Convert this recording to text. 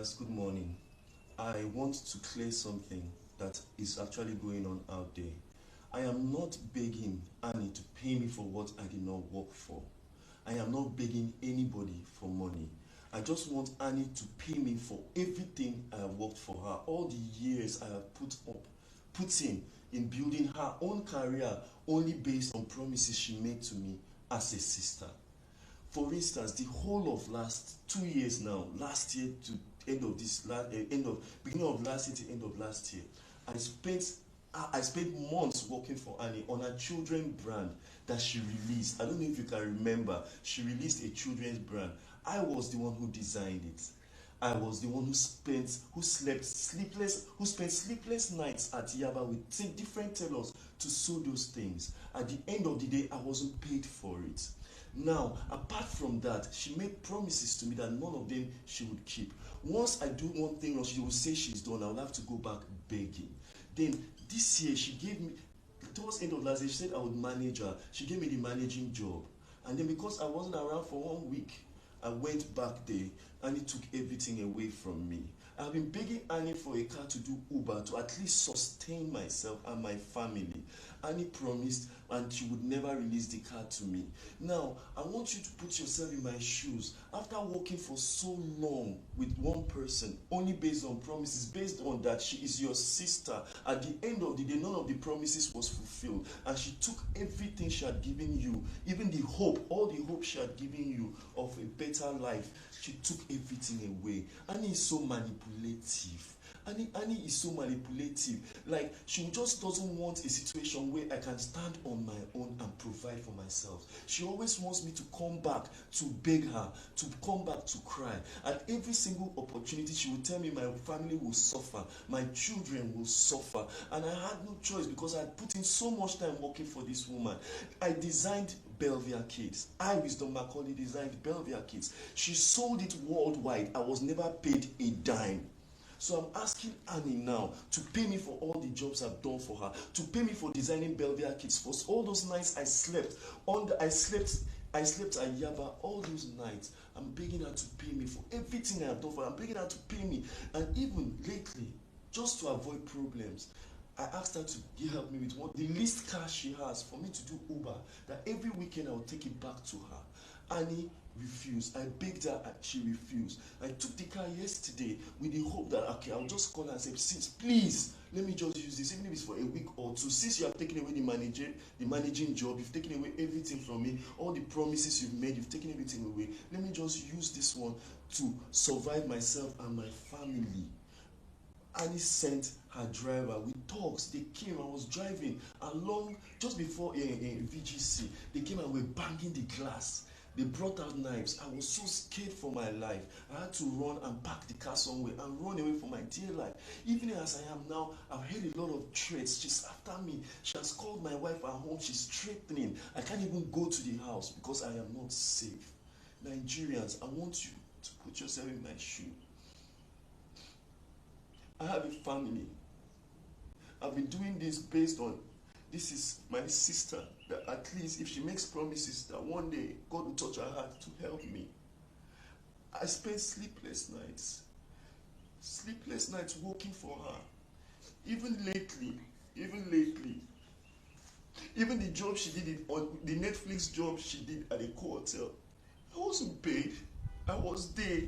Nigerians, good morning. I want to clear something that is actually going on out there. I am not begging Annie to pay me for what I did not work for. I am not begging anybody for money. I just want Annie to pay me for everything I have worked for her, all the years I have put in building her own career only based on promises she made to me as a sister. For instance, the whole of last 2 years now, last year to end of this beginning of last year to end of last year, I spent months working for Annie on a children brand that she released. I don't know if you can remember. She released a children's brand. I was the one who designed it. I was the one who spent sleepless nights at Yaba with different tailors to sew those things. At the end of the day, I wasn't paid for it. Now, apart from that, she made promises to me that none of them she would keep. Once I do one thing wrong, she will say she's done. I will have to go back begging. Then this year, she gave me, towards the end of last year, she said I would manage her. She gave me the managing job. And then because I wasn't around for 1 week, I went back there and it took everything away from me. I've been begging Annie for a car to do Uber to at least sustain myself and my family. Annie promised and she would never release the car to me. Now, I want you to put yourself in my shoes. After working for so long with one person, only based on promises, based on that she is your sister, at the end of the day, none of the promises was fulfilled. And she took everything she had given you, even the hope, all the hope she had given you of a better life. She took everything away. Annie is so manipulative. Annie is so manipulative. Like, she just doesn't want a situation where I can stand on my own and provide for myself. She always wants me to come back to beg her, to come back to cry. At every single opportunity, she will tell me my family will suffer, my children will suffer. And I had no choice because I had put in so much time working for this woman. I designed Belvia Kids. Wisdom Macaulay designed Belvia Kids. She sold it worldwide. I was never paid a dime. So I'm asking Annie now to pay me for all the jobs I've done for her, to pay me for designing Belvia Kids, for all those nights I slept at Yaba, all those nights. I'm begging her to pay me for everything I've done for her. I'm begging her to pay me. And even lately, just to avoid problems, I asked her to help me with the least cash she has for me to do Uber, that every weekend I will take it back to her. Annie refused. I begged her and she refused. I took the car yesterday with the hope that, okay, I'll just call her and say, sis, please, let me just use this, even if it's for a week or two. Since you have taken away the managing job, you've taken away everything from me, all the promises you've made, you've taken everything away. Let me just use this one to survive myself and my family. Annie sent her driver with talks. They came. I was driving along just before a VGC. They came and were banging the glass. They brought out knives. I was so scared for my life. I had to run and park the car somewhere and run away for my dear life. Even as I am now, I've heard a lot of threats. She's after me. She has called my wife at home. She's threatening. I can't even go to the house because I am not safe. Nigerians, I want you to put yourself in my shoe. I have a family. I've been doing this based on, this is my sister, that at least if she makes promises that one day God will touch her heart to help me. I spent sleepless nights working for her. Even lately, even the job she did, the Netflix job she did at a hotel, I wasn't paid. I was there